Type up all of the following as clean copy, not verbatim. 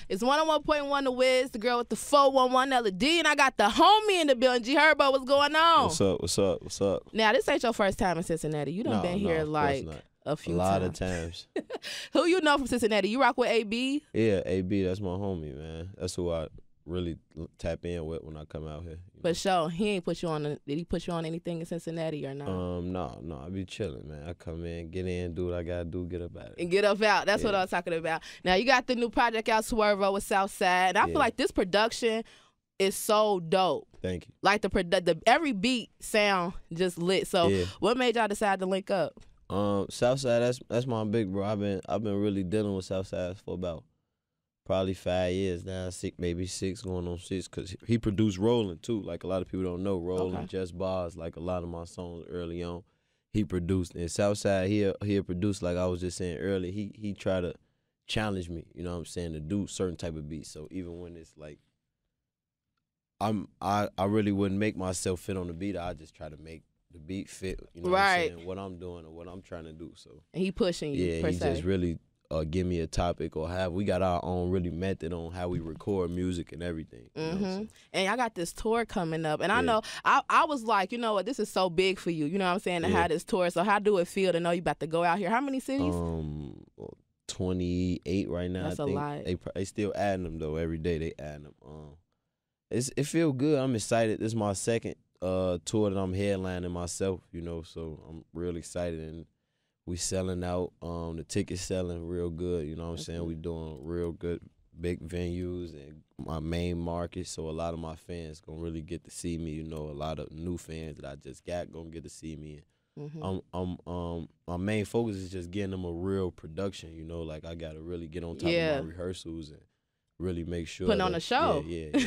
It's 101.1 The Wiz, the girl with the 411 Nella D, and I got the homie in the building. G Herbo, what's going on? What's up? What's up? What's up? Now, this ain't your first time in Cincinnati. You done been here like a few times. A lot of times. Who you know from Cincinnati? You rock with AB? Yeah, AB, that's my homie, man. That's who I really tap in with when I come out here. But sure, he ain't put you on. Did he put you on anything in Cincinnati or not? No, I be chilling, man. I come in, get in, do what I gotta do, get up out of it. And get up out. That's what I was talking about. Now you got the new project out, Herbo with Southside. And I feel like this production is so dope. Thank you. Like the every beat sound just lit. So what made y'all decide to link up? Southside, that's my big bro. I've been really dealing with Southside for about probably 5 years now, maybe 6, going on 6, because he produced Rollin' too. Like a lot of people don't know, Rollin', Just Bars, like a lot of my songs early on, he produced. And Southside, he'll produce, like I was just saying earlier, he try to challenge me, you know what I'm saying, to do certain type of beats. So even when it's like, I really wouldn't make myself fit on the beat, I just try to make the beat fit, you know what I'm saying, what I'm doing or what I'm trying to do. So and he pushing you, yeah, he just really give me a topic or we got our own really method on how we record music and everything. You know and I got this tour coming up, and I know I was like, you know what, this is so big for you. You know what I'm saying, to have this tour. So how do it feel to know you about to go out here? How many cities? 28 right now. That's I think. A lot. They still adding them though. Every day they adding them. It feel good. I'm excited. This is my second tour that I'm headlining myself. You know, so I'm real excited and. We selling out. The tickets selling real good. You know what I'm saying? We doing real good, big venues and my main market. So a lot of my fans gonna really get to see me. You know, a lot of new fans that I just got gonna get to see me. My main focus is just getting them a real production. You know, like I gotta really get on top of my rehearsals and really make sure putting on a show. Yeah.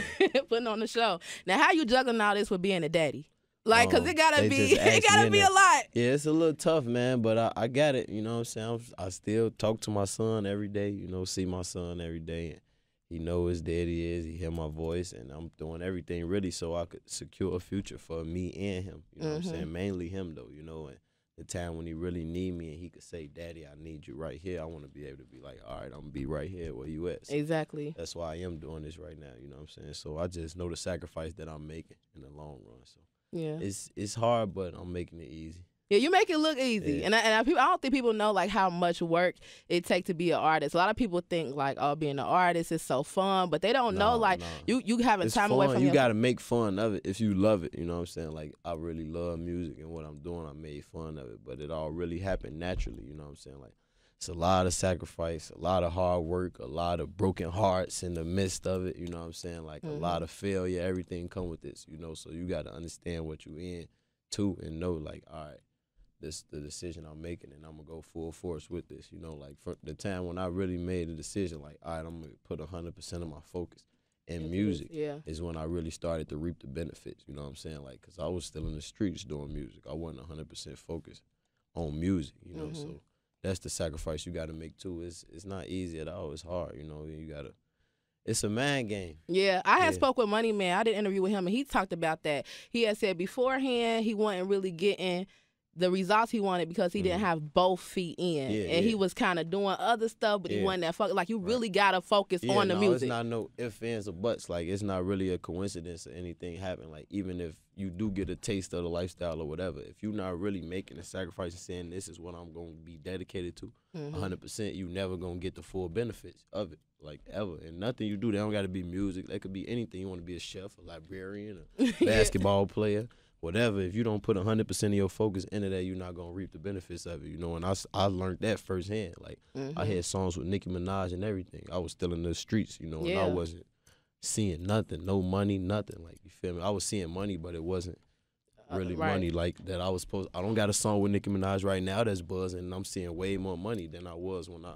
Putting on the show. Now, how you juggling all this with being a daddy? Like, cause it gotta be a lot. Yeah, it's a little tough, man, but I got it. You know what I'm saying? I still talk to my son every day. You know, see my son every day, and he know his daddy is. He hear my voice, and I'm doing everything really so I could secure a future for me and him. You know what I'm saying? Mainly him though. You know, and the time when he really need me, and he could say, "Daddy, I need you right here." I want to be able to be like, "All right, I'm gonna be right here where you at." So exactly. That's why I am doing this right now. You know what I'm saying? So I just know the sacrifice that I'm making in the long run. So. Yeah, it's hard, but I'm making it easy. Yeah, you make it look easy, and I don't think people know like how much work it takes to be an artist. A lot of people think like, oh, being an artist is so fun, but they don't know like you having time away from. You got to make fun of it if you love it. You know what I'm saying? Like I really love music and what I'm doing. I made fun of it, but it all really happened naturally. You know what I'm saying? Like it's a lot of sacrifice, a lot of hard work, a lot of broken hearts in the midst of it. You know what I'm saying? Like a lot of failure. Everything come with this. You know, so you got to understand what you in too and know like, all right, this the decision I'm making and I'm gonna go full force with this. You know, like for the time when I really made a decision, like, all right, I'm gonna put 100% of my focus in music. Is when I really started to reap the benefits. You know what I'm saying? Like, cause I was still in the streets doing music. I wasn't 100% focused on music. You know, so. That's the sacrifice you got to make, too. It's not easy at all. It's hard, you know. You got to – it's a mind game. Yeah, I had spoke with Money Man. I did an interview with him, and he talked about that. He had said beforehand he wasn't really getting the results he wanted because he didn't have both feet in. And he was kind of doing other stuff, but he wasn't that focused. Like, you really got to focus on the music. It's not no ifs, ands, or buts. Like, it's not really a coincidence or anything happen. Like, even if you do get a taste of the lifestyle or whatever, if you're not really making a sacrifice and saying this is what I'm going to be dedicated to 100%, you never going to get the full benefits of it, like, ever. And nothing you do, they don't got to be music. That could be anything. You want to be a chef, a librarian, a basketball player. Whatever, if you don't put 100% of your focus into that, you're not gonna reap the benefits of it, you know. And I learned that firsthand. Like I had songs with Nicki Minaj and everything. I was still in the streets, you know, and I wasn't seeing nothing, no money, nothing. Like, you feel me? I was seeing money, but it wasn't really money like that I was supposed. I don't got a song with Nicki Minaj right now that's buzzing, and I'm seeing way more money than I was when I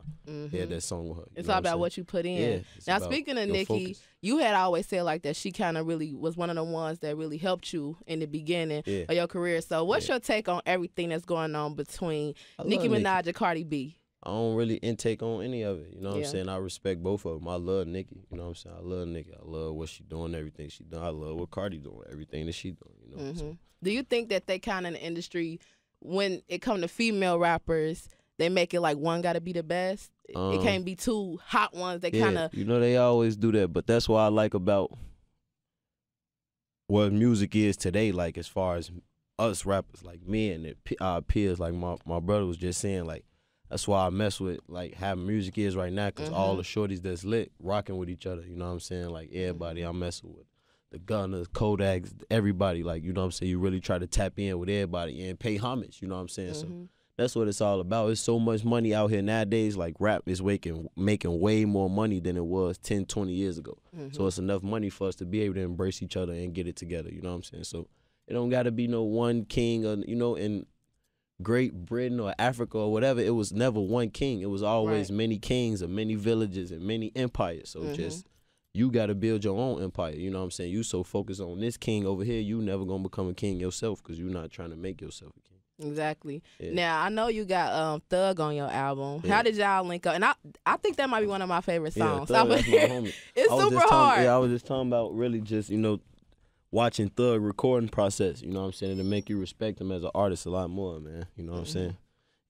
had that song with her. It's all about what you put in. Now, speaking of Nicki, you had always said like that she kind of really was one of the ones that really helped you in the beginning of your career. So what's your take on everything that's going on between Nicki Minaj and Cardi B? I don't really intake on any of it. You know what I'm saying? I respect both of them. I love Nicki. You know what I'm saying? I love Nicki. I love what she doing, everything she doing. I love what Cardi doing, everything that she doing. You know. So. Do you think that they kind of in the industry, when it come to female rappers, they make it like one got to be the best. It can't be two hot ones. They kind of, you know, they always do that, but that's what I like about what music is today. Like as far as us rappers, like me and our peers, like my brother was just saying, like that's why I mess with like how music is right now, because all the shorties that's lit rocking with each other. You know what I'm saying? Like everybody I'm messing with. The Gunners, Kodaks, everybody, like, you know what I'm saying? You really try to tap in with everybody and pay homage, you know what I'm saying? So that's what it's all about. There's so much money out here nowadays. Like rap is making way more money than it was 10, 20 years ago. So it's enough money for us to be able to embrace each other and get it together, you know what I'm saying? So it don't got to be no one king, or, you know, in Great Britain or Africa or whatever, it was never one king. It was always many kings of many villages and many empires. So just... you got to build your own empire, you know what I'm saying? You so focused on this king over here, you never going to become a king yourself, because you're not trying to make yourself a king. Exactly. Yeah. Now, I know you got Thug on your album. How did y'all link up? And I think that might be one of my favorite songs. Yeah, Thug, that's my homie. It's super hard. I was just talking about really just, you know, watching Thug recording process, you know what I'm saying? To make you respect him as an artist a lot more, man. You know what I'm saying?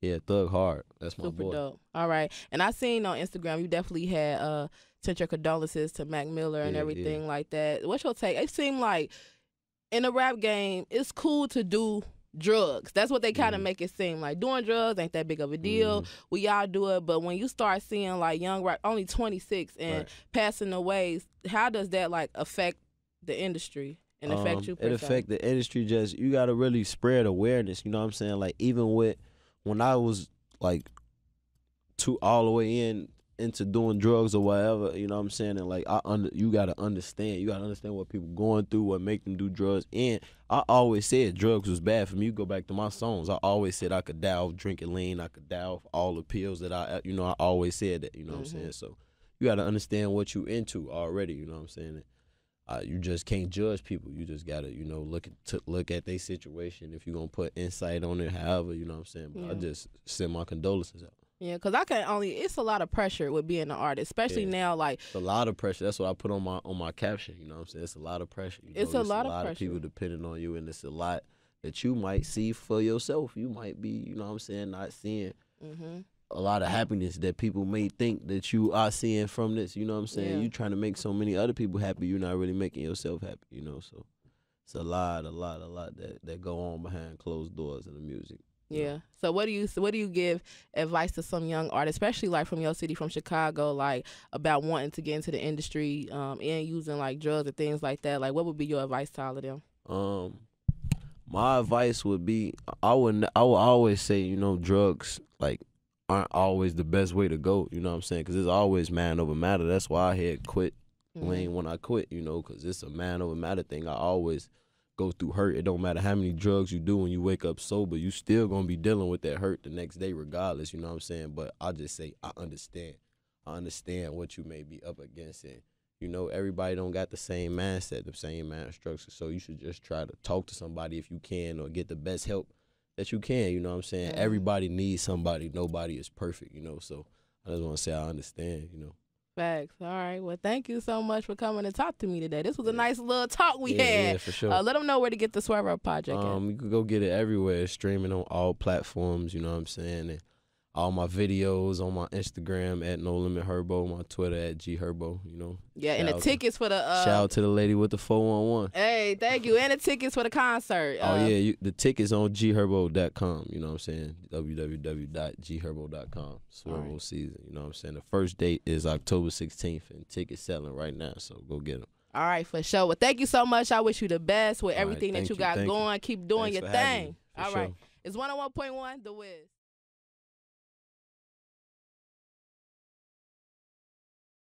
Yeah, Thug hard. That's my boy. Super dope. All right. And I seen on Instagram you definitely had sent your condolences to Mac Miller and everything like that. What's your take? It seemed like in the rap game, it's cool to do drugs. That's what they kind of make it seem like. Doing drugs ain't that big of a deal. We all do it. But when you start seeing like young rap, only 26 and passing away, how does that like affect the industry and affect you? It affect the industry. Just, you got to really spread awareness. You know what I'm saying? Like even with, when I was like all the way into doing drugs or whatever, you know what I'm saying? And like you gotta understand what people going through, what make them do drugs. And I always said drugs was bad for me. You go back to my songs, I always said I could die off drinking lean, I could die off all the pills that I always said that, you know what I'm saying? So you gotta understand what you into already, you know what I'm saying? You just can't judge people. You just gotta, you know, look at their situation. If you're gonna put insight on it, however, you know what I'm saying? But I just send my condolences out. Yeah, because it's a lot of pressure with being an artist, especially now. Like, it's a lot of pressure. That's what I put on my caption. You know what I'm saying? It's a lot of pressure. It's a lot of pressure. Of people depending on you, and it's a lot that you might see for yourself. You might be, you know what I'm saying, not seeing a lot of happiness that people may think that you are seeing from this. You know what I'm saying? You trying to make so many other people happy, you're not really making yourself happy. You know, so it's a lot that go on behind closed doors in the music. Yeah. So what do you give advice to some young artists, especially like from your city, from Chicago, like about wanting to get into the industry and using like drugs and things like that? Like, what would be your advice to all of them? My advice would be, I would always say, you know, drugs like aren't always the best way to go. You know what I'm saying? Because it's always man over matter. That's why I had quit lane when I quit. You know, because it's a man over matter thing. I always go through hurt. It don't matter how many drugs you do when you wake up sober, you still gonna be dealing with that hurt the next day regardless, you know what I'm saying? But I just say I understand what you may be up against, and you know, everybody don't got the same mindset, the same mind structure. So you should just try to talk to somebody if you can, or get the best help that you can, you know what I'm saying? Everybody needs somebody. Nobody is perfect, you know. So I just wanna say I understand, you know. Facts. All right. Well, thank you so much for coming and talk to me today. This was a nice little talk we had. Yeah, for sure. Let them know where to get the Swerve Up Project at. You can go get it everywhere. It's streaming on all platforms, you know what I'm saying? And all my videos on my Instagram at No Limit Herbo, my Twitter at G Herbo, you know. Yeah, and the tickets for the shout out to the lady with the 411. Hey, thank you. And the tickets for the concert. The tickets on gherbo.com, you know what I'm saying? www.gherbo.com. Swerve season, you know what I'm saying? The first date is October 16th, and tickets selling right now, so go get them. All right, for sure. Well, thank you so much. I wish you the best with everything that you got going. Keep doing your thing. All right. It's 101.1 The Wiz.